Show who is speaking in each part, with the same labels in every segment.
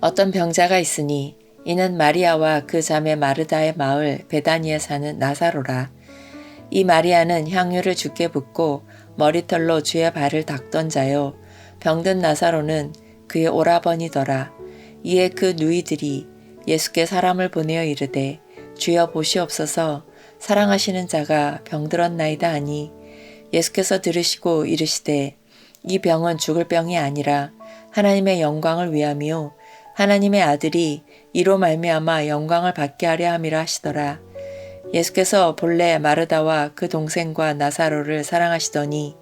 Speaker 1: 어떤 병자가 있으니 이는 마리아와 그 자매 마르다의 마을 베다니에 사는 나사로라. 이 마리아는 향유를 주께 붓고 머리털로 주의 발을 닦던 자요. 병든 나사로는 그의 오라버니더라. 이에 그 누이들이 예수께 사람을 보내어 이르되 주여 보시옵소서 사랑하시는 자가 병들었나이다 하니 예수께서 들으시고 이르시되 이 병은 죽을 병이 아니라 하나님의 영광을 위함이요 하나님의 아들이 이로 말미암아 영광을 받게 하려 함이라 하시더라. 예수께서 본래 마르다와 그 동생과 나사로를 사랑하시더니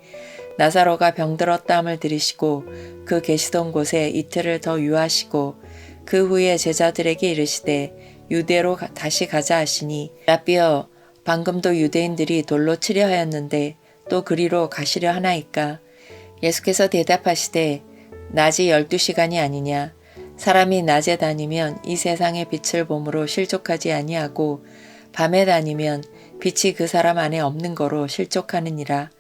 Speaker 1: 나사로가 병들었다함을 들으시고 그 계시던 곳에 이틀을 더 유하시고 그 후에 제자들에게 이르시되 유대로 다시 가자 하시니 라삐여 방금도 유대인들이 돌로 치려 하였는데 또 그리로 가시려 하나이까. 예수께서 대답하시되 낮이 12시간이 아니냐. 사람이 낮에 다니면 이 세상의 빛을 봄으로 실족하지 아니하고 밤에 다니면 빛이 그 사람 안에 없는 거로 실족하느니라.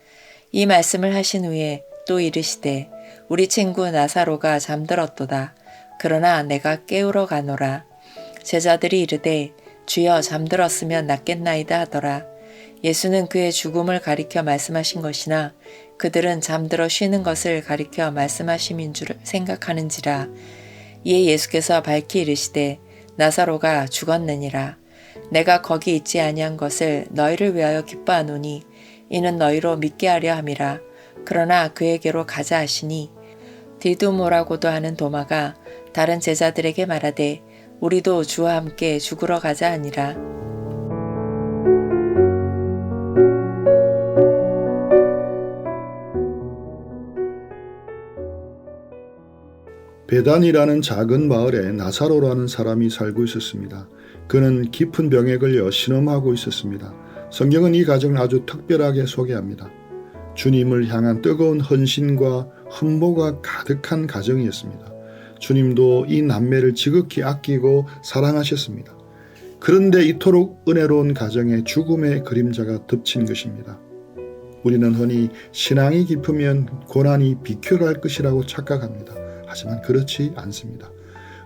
Speaker 1: 이 말씀을 하신 후에 또 이르시되 우리 친구 나사로가 잠들었도다. 그러나 내가 깨우러 가노라. 제자들이 이르되 주여 잠들었으면 낫겠나이다 하더라. 예수는 그의 죽음을 가리켜 말씀하신 것이나 그들은 잠들어 쉬는 것을 가리켜 말씀하심인 줄 생각하는지라. 이에 예수께서 밝히 이르시되 나사로가 죽었느니라. 내가 거기 있지 아니한 것을 너희를 위하여 기뻐하노니 이는 너희로 믿게 하려 함이라. 그러나 그에게로 가자 하시니 디두모라고도 하는 도마가 다른 제자들에게 말하되 우리도 주와 함께 죽으러 가자 하니라.
Speaker 2: 베단이라는 작은 마을에 나사로라는 사람이 살고 있었습니다. 그는 깊은 병에 걸려 신음하고 있었습니다. 성경은 이 가정을 아주 특별하게 소개합니다. 주님을 향한 뜨거운 헌신과 흠모가 가득한 가정이었습니다. 주님도 이 남매를 지극히 아끼고 사랑하셨습니다. 그런데 이토록 은혜로운 가정에 죽음의 그림자가 덮친 것입니다. 우리는 흔히 신앙이 깊으면 고난이 비켜갈 것이라고 착각합니다. 하지만 그렇지 않습니다.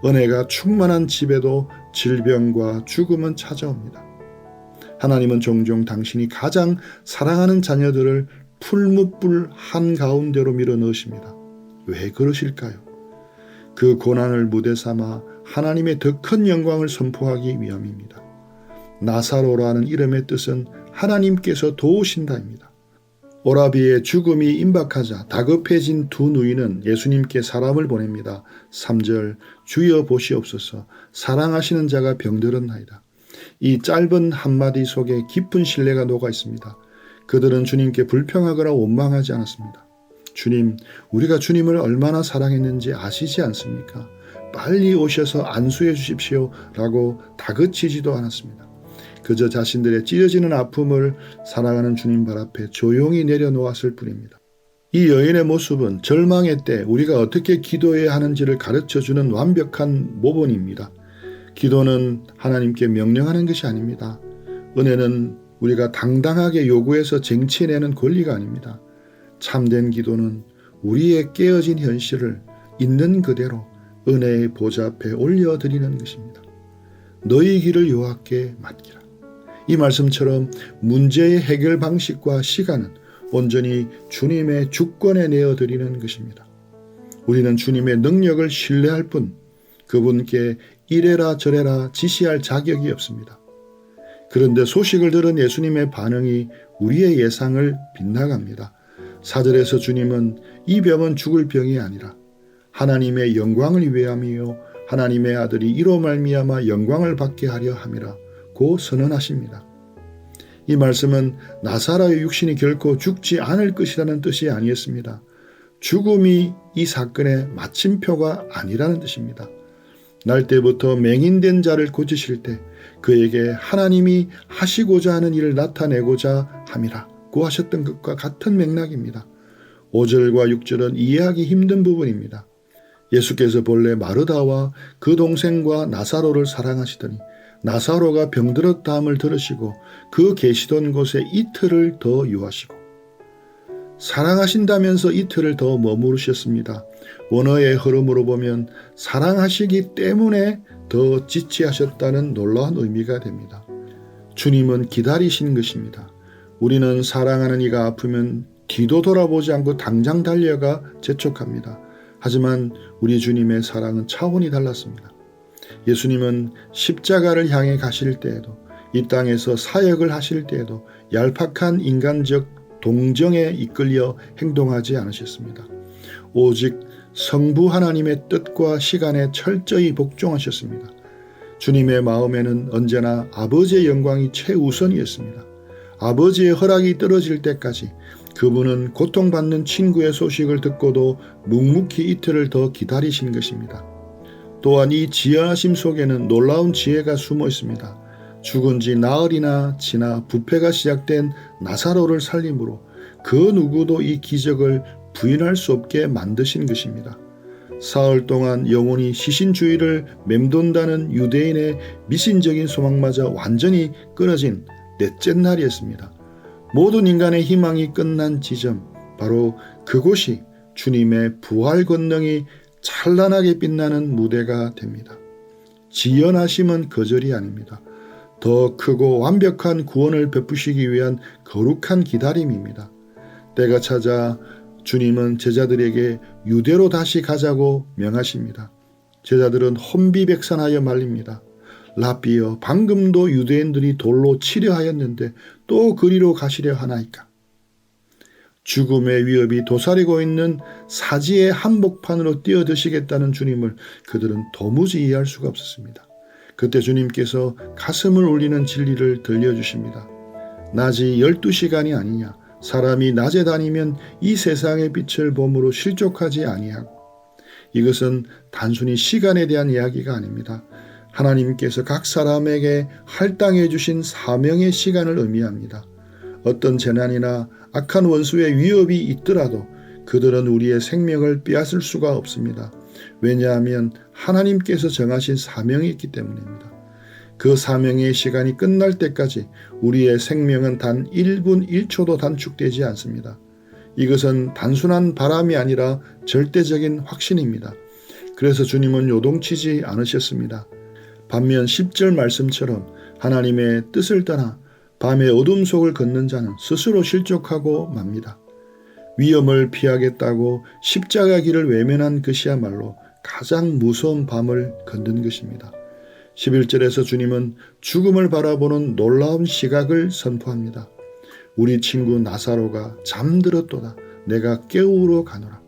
Speaker 2: 은혜가 충만한 집에도 질병과 죽음은 찾아옵니다. 하나님은 종종 당신이 가장 사랑하는 자녀들을 풀무불 한가운데로 밀어넣으십니다. 왜 그러실까요? 그 고난을 무대 삼아 하나님의 더 큰 영광을 선포하기 위함입니다. 나사로라는 이름의 뜻은 하나님께서 도우신다입니다. 오라비의 죽음이 임박하자 다급해진 두 누이는 예수님께 사람을 보냅니다. 3절 주여 보시옵소서 사랑하시는 자가 병들었나이다. 이 짧은 한마디 속에 깊은 신뢰가 녹아 있습니다. 그들은 주님께 불평하거나 원망하지 않았습니다. 주님, 우리가 주님을 얼마나 사랑했는지 아시지 않습니까? 빨리 오셔서 안수해 주십시오 라고 다그치지도 않았습니다. 그저 자신들의 찢어지는 아픔을 사랑하는 주님 발 앞에 조용히 내려놓았을 뿐입니다. 이 여인의 모습은 절망의 때 우리가 어떻게 기도해야 하는지를 가르쳐주는 완벽한 모본입니다. 기도는 하나님께 명령하는 것이 아닙니다. 은혜는 우리가 당당하게 요구해서 쟁취해내는 권리가 아닙니다. 참된 기도는 우리의 깨어진 현실을 있는 그대로 은혜의 보좌 앞에 올려드리는 것입니다. 너희 길을 여호와께 맡기라. 이 말씀처럼 문제의 해결 방식과 시간은 온전히 주님의 주권에 내어드리는 것입니다. 우리는 주님의 능력을 신뢰할 뿐 그분께 이래라 저래라 지시할 자격이 없습니다. 그런데 소식을 들은 예수님의 반응이 우리의 예상을 빗나갑니다. 4절에서 주님은 이 병은 죽을 병이 아니라 하나님의 영광을 위함이요 하나님의 아들이 이로 말미암아 영광을 받게 하려 함이라 고 선언하십니다. 이 말씀은 나사로의 육신이 결코 죽지 않을 것이라는 뜻이 아니었습니다. 죽음이 이 사건의 마침표가 아니라는 뜻입니다. 날 때부터 맹인된 자를 고치실 때 그에게 하나님이 하시고자 하는 일을 나타내고자 함이라 고 하셨던 것과 같은 맥락입니다. 5절과 6절은 이해하기 힘든 부분입니다. 예수께서 본래 마르다와 그 동생과 나사로를 사랑하시더니 나사로가 병들었다함을 들으시고 그 계시던 곳에 이틀을 더 유하시고 사랑하신다면서 이틀을 더 머무르셨습니다. 원어의 흐름으로 보면 사랑하시기 때문에 더 지체하셨다는 놀라운 의미가 됩니다. 주님은 기다리신 것입니다. 우리는 사랑하는 이가 아프면 뒤도 돌아보지 않고 당장 달려가 재촉합니다. 하지만 우리 주님의 사랑은 차원이 달랐습니다. 예수님은 십자가를 향해 가실 때에도, 이 땅에서 사역을 하실 때에도 얄팍한 인간적 동정에 이끌려 행동하지 않으셨습니다. 오직 성부 하나님의 뜻과 시간에 철저히 복종하셨습니다. 주님의 마음에는 언제나 아버지의 영광이 최우선이었습니다. 아버지의 허락이 떨어질 때까지 그분은 고통받는 친구의 소식을 듣고도 묵묵히 이틀을 더 기다리신 것입니다. 또한 이 지연하심 속에는 놀라운 지혜가 숨어 있습니다. 죽은 지 나흘이나 지나 부패가 시작된 나사로를 살림으로 그 누구도 이 기적을 부인할 수 없게 만드신 것입니다. 사흘 동안 영혼이 시신주의를 맴돈다는 유대인의 미신적인 소망마저 완전히 끊어진 넷째 날이었습니다. 모든 인간의 희망이 끝난 지점, 바로 그곳이 주님의 부활 권능이 찬란하게 빛나는 무대가 됩니다. 지연하심은 거절이 아닙니다. 더 크고 완벽한 구원을 베푸시기 위한 거룩한 기다림입니다. 때가 찾아 주님은 제자들에게 유대로 다시 가자고 명하십니다. 제자들은 혼비백산하여 말립니다. 라비여, 방금도 유대인들이 돌로 치려 하였는데 또 그리로 가시려 하나이까? 죽음의 위협이 도사리고 있는 사지의 한복판으로 뛰어드시겠다는 주님을 그들은 도무지 이해할 수가 없었습니다. 그때 주님께서 가슴을 울리는 진리를 들려주십니다. 낮이 12시간이 아니냐? 사람이 낮에 다니면 이 세상의 빛을 봄으로 실족하지 아니하고. 이것은 단순히 시간에 대한 이야기가 아닙니다. 하나님께서 각 사람에게 할당해 주신 사명의 시간을 의미합니다. 어떤 재난이나 악한 원수의 위협이 있더라도 그들은 우리의 생명을 빼앗을 수가 없습니다. 왜냐하면 하나님께서 정하신 사명이 있기 때문입니다. 그 사명의 시간이 끝날 때까지 우리의 생명은 단 1분 1초도 단축되지 않습니다. 이것은 단순한 바람이 아니라 절대적인 확신입니다. 그래서 주님은 요동치지 않으셨습니다. 반면 10절 말씀처럼 하나님의 뜻을 떠나 밤의 어둠 속을 걷는 자는 스스로 실족하고 맙니다. 위험을 피하겠다고 십자가 길을 외면한 것이야말로 가장 무서운 밤을 걷는 것입니다. 11절에서 주님은 죽음을 바라보는 놀라운 시각을 선포합니다. 우리 친구 나사로가 잠들었도다. 내가 깨우러 가노라.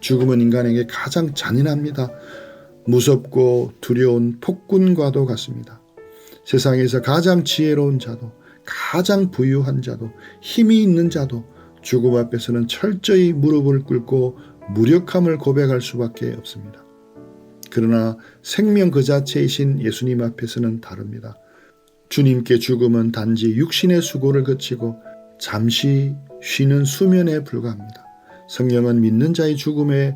Speaker 2: 죽음은 인간에게 가장 잔인합니다. 무섭고 두려운 폭군과도 같습니다. 세상에서 가장 지혜로운 자도, 가장 부유한 자도, 힘이 있는 자도 죽음 앞에서는 철저히 무릎을 꿇고 무력함을 고백할 수밖에 없습니다. 그러나 생명 그 자체이신 예수님 앞에서는 다릅니다. 주님께 죽음은 단지 육신의 수고를 거치고 잠시 쉬는 수면에 불과합니다. 성경은 믿는 자의 죽음을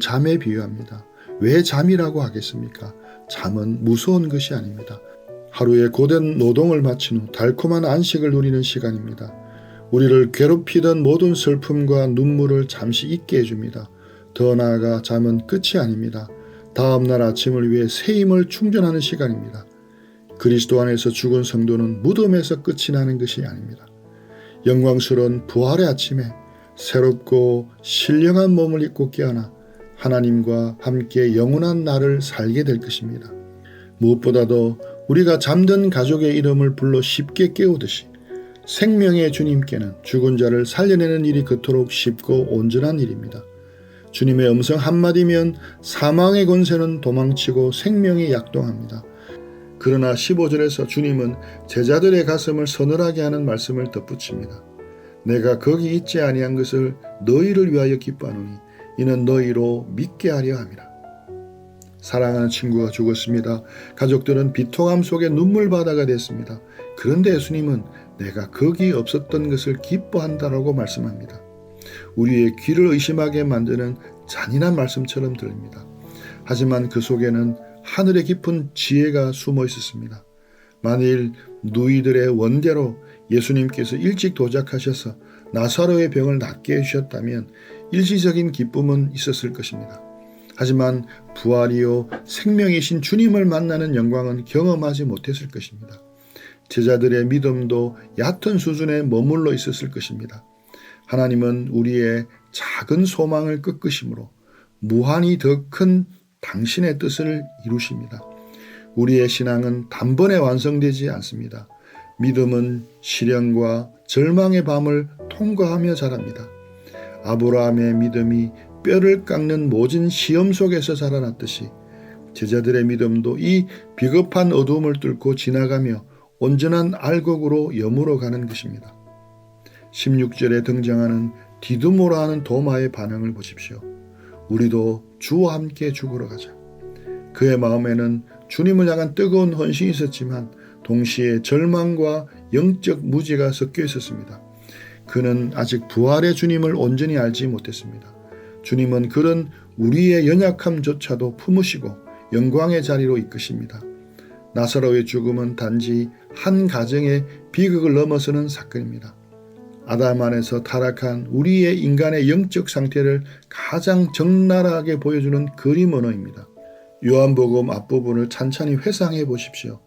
Speaker 2: 잠에 비유합니다. 왜 잠이라고 하겠습니까? 잠은 무서운 것이 아닙니다. 하루의 고된 노동을 마친 후 달콤한 안식을 누리는 시간입니다. 우리를 괴롭히던 모든 슬픔과 눈물을 잠시 잊게 해줍니다. 더 나아가 잠은 끝이 아닙니다. 다음날 아침을 위해 새 힘을 충전하는 시간입니다. 그리스도 안에서 죽은 성도는 무덤에서 끝이 나는 것이 아닙니다. 영광스러운 부활의 아침에 새롭고 신령한 몸을 입고 깨어나 하나님과 함께 영원한 날을 살게 될 것입니다. 무엇보다도 우리가 잠든 가족의 이름을 불러 쉽게 깨우듯이 생명의 주님께는 죽은 자를 살려내는 일이 그토록 쉽고 온전한 일입니다. 주님의 음성 한마디면 사망의 권세는 도망치고 생명이 약동합니다. 그러나 15절에서 주님은 제자들의 가슴을 서늘하게 하는 말씀을 덧붙입니다. 내가 거기 있지 아니한 것을 너희를 위하여 기뻐하노니 이는 너희로 믿게 하려 함이라. 사랑하는 친구가 죽었습니다. 가족들은 비통함 속에 눈물바다가 됐습니다. 그런데 예수님은 내가 거기 없었던 것을 기뻐한다라고 말씀합니다. 우리의 귀를 의심하게 만드는 잔인한 말씀처럼 들립니다. 하지만 그 속에는 하늘의 깊은 지혜가 숨어 있었습니다. 만일 누이들의 원대로 예수님께서 일찍 도착하셔서 나사로의 병을 낫게 해주셨다면 일시적인 기쁨은 있었을 것입니다. 하지만 부활이요 생명이신 주님을 만나는 영광은 경험하지 못했을 것입니다. 제자들의 믿음도 얕은 수준에 머물러 있었을 것입니다. 하나님은 우리의 작은 소망을 꺾으심으로 무한히 더 큰 당신의 뜻을 이루십니다. 우리의 신앙은 단번에 완성되지 않습니다. 믿음은 시련과 절망의 밤을 통과하며 자랍니다. 아브라함의 믿음이 뼈를 깎는 모진 시험 속에서 자라났듯이 제자들의 믿음도 이 비겁한 어두움을 뚫고 지나가며 온전한 알곡으로 여물어 가는 것입니다. 16절에 등장하는 디두모라 하는 도마의 반응을 보십시오. 우리도 주와 함께 죽으러 가자. 그의 마음에는 주님을 향한 뜨거운 헌신이 있었지만 동시에 절망과 영적 무지가 섞여 있었습니다. 그는 아직 부활의 주님을 온전히 알지 못했습니다. 주님은 그런 우리의 연약함조차도 품으시고 영광의 자리로 이끄십니다. 나사로의 죽음은 단지 한 가정의 비극을 넘어서는 사건입니다. 아담 안에서 타락한 우리의 인간의 영적 상태를 가장 적나라하게 보여주는 그림 언어입니다. 요한복음 앞부분을 찬찬히 회상해 보십시오.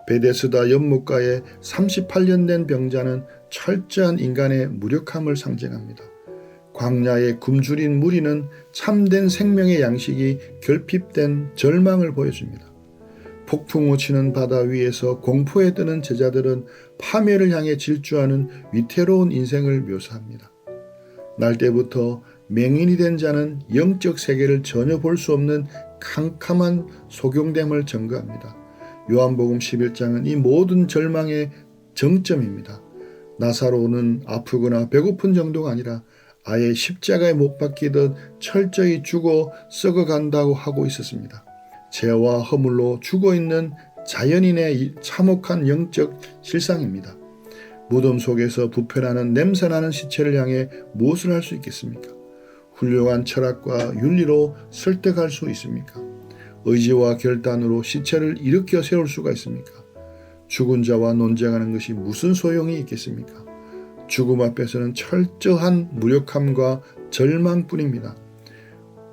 Speaker 2: 베데스다 연못가에 38년 된 병자는 철저한 인간의 무력함을 상징합니다. 광야의 굶주린 무리는 참된 생명의 양식이 결핍된 절망을 보여줍니다. 폭풍우 치는 바다 위에서 공포에 뜨는 제자들은 파멸을 향해 질주하는 위태로운 인생을 묘사합니다. 날 때부터 맹인이 된 자는 영적 세계를 전혀 볼 수 없는 캄캄한 소경됨을 증거합니다. 요한복음 11장은 이 모든 절망의 정점입니다. 나사로는 아프거나 배고픈 정도가 아니라 아예 십자가에 못 박히듯 철저히 죽어 썩어간다고 하고 있었습니다. 죄와 허물로 죽어있는 자연인의 참혹한 영적 실상입니다. 무덤 속에서 부패나는 냄새나는 시체를 향해 무엇을 할 수 있겠습니까? 훌륭한 철학과 윤리로 설득할 수 있습니까? 의지와 결단으로 시체를 일으켜 세울 수가 있습니까? 죽은 자와 논쟁하는 것이 무슨 소용이 있겠습니까? 죽음 앞에서는 철저한 무력함과 절망뿐입니다.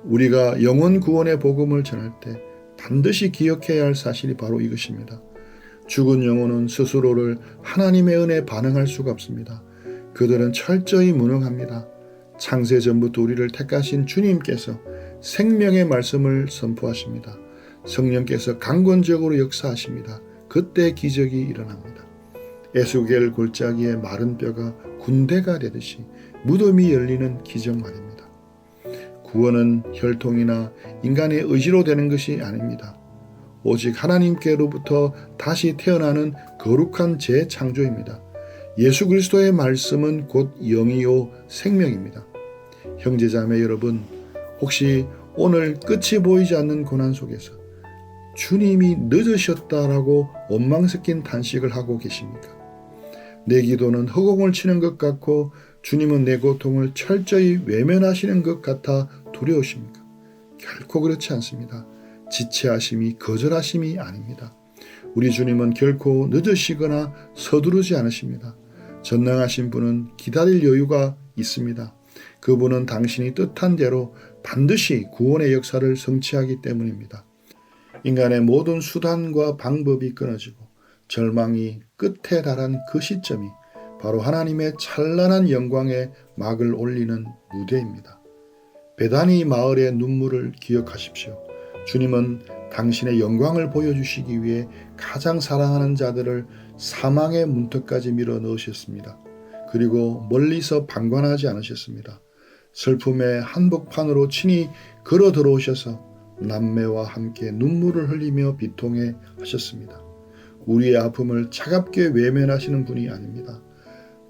Speaker 2: 우리가 영혼 구원의 복음을 전할 때 반드시 기억해야 할 사실이 바로 이것입니다. 죽은 영혼은 스스로를 하나님의 은혜에 반응할 수가 없습니다. 그들은 철저히 무능합니다. 창세 전부터 우리를 택하신 주님께서 생명의 말씀을 선포하십니다. 성령께서 강권적으로 역사하십니다. 그때 기적이 일어납니다. 에스겔 골짜기의 마른 뼈가 군대가 되듯이 무덤이 열리는 기적 말입니다. 구원은 혈통이나 인간의 의지로 되는 것이 아닙니다. 오직 하나님께로부터 다시 태어나는 거룩한 재창조입니다. 예수 그리스도의 말씀은 곧 영이요 생명입니다. 형제자매 여러분, 혹시 오늘 끝이 보이지 않는 고난 속에서 주님이 늦으셨다라고 원망 섞인 단식을 하고 계십니까? 내 기도는 허공을 치는 것 같고 주님은 내 고통을 철저히 외면하시는 것 같아 두려우십니까? 결코 그렇지 않습니다. 지체하심이 거절하심이 아닙니다. 우리 주님은 결코 늦으시거나 서두르지 않으십니다. 전능하신 분은 기다릴 여유가 있습니다. 그분은 당신이 뜻한 대로 반드시 구원의 역사를 성취하기 때문입니다. 인간의 모든 수단과 방법이 끊어지고 절망이 끝에 달한 그 시점이 바로 하나님의 찬란한 영광에 막을 올리는 무대입니다. 베다니 마을의 눈물을 기억하십시오. 주님은 당신의 영광을 보여주시기 위해 가장 사랑하는 자들을 사망의 문턱까지 밀어 넣으셨습니다. 그리고 멀리서 방관하지 않으셨습니다. 슬픔의 한복판으로 친히 걸어 들어오셔서 남매와 함께 눈물을 흘리며 비통해 하셨습니다. 우리의 아픔을 차갑게 외면하시는 분이 아닙니다.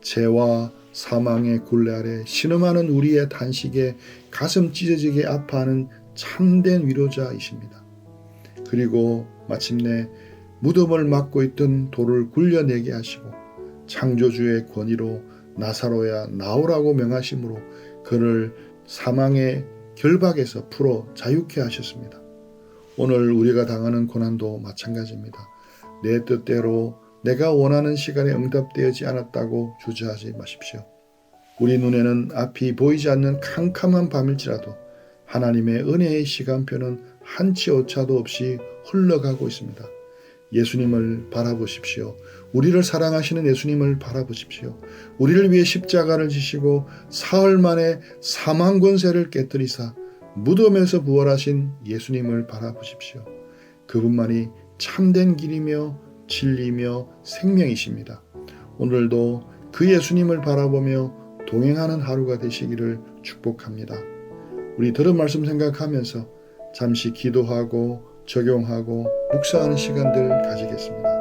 Speaker 2: 죄와 사망의 굴레 아래 신음하는 우리의 단식에 가슴 찢어지게 아파하는 참된 위로자이십니다. 그리고 마침내 무덤을 막고 있던 돌을 굴려내게 하시고 창조주의 권위로 나사로야 나오라고 명하심으로 그를 사망의 결박에서 풀어 자유케 하셨습니다. 오늘 우리가 당하는 고난도 마찬가지입니다. 내 뜻대로 내가 원하는 시간에 응답되지 않았다고 주저하지 마십시오. 우리 눈에는 앞이 보이지 않는 캄캄한 밤일지라도 하나님의 은혜의 시간표는 한치 오차도 없이 흘러가고 있습니다. 예수님을 바라보십시오. 우리를 사랑하시는 예수님을 바라보십시오. 우리를 위해 십자가를 지시고 사흘 만에 사망 권세를 깨뜨리사 무덤에서 부활하신 예수님을 바라보십시오. 그분만이 참된 길이며 진리며 생명이십니다. 오늘도 그 예수님을 바라보며 동행하는 하루가 되시기를 축복합니다. 우리 들은 말씀 생각하면서 잠시 기도하고 적용하고 묵상하는 시간들 가지겠습니다.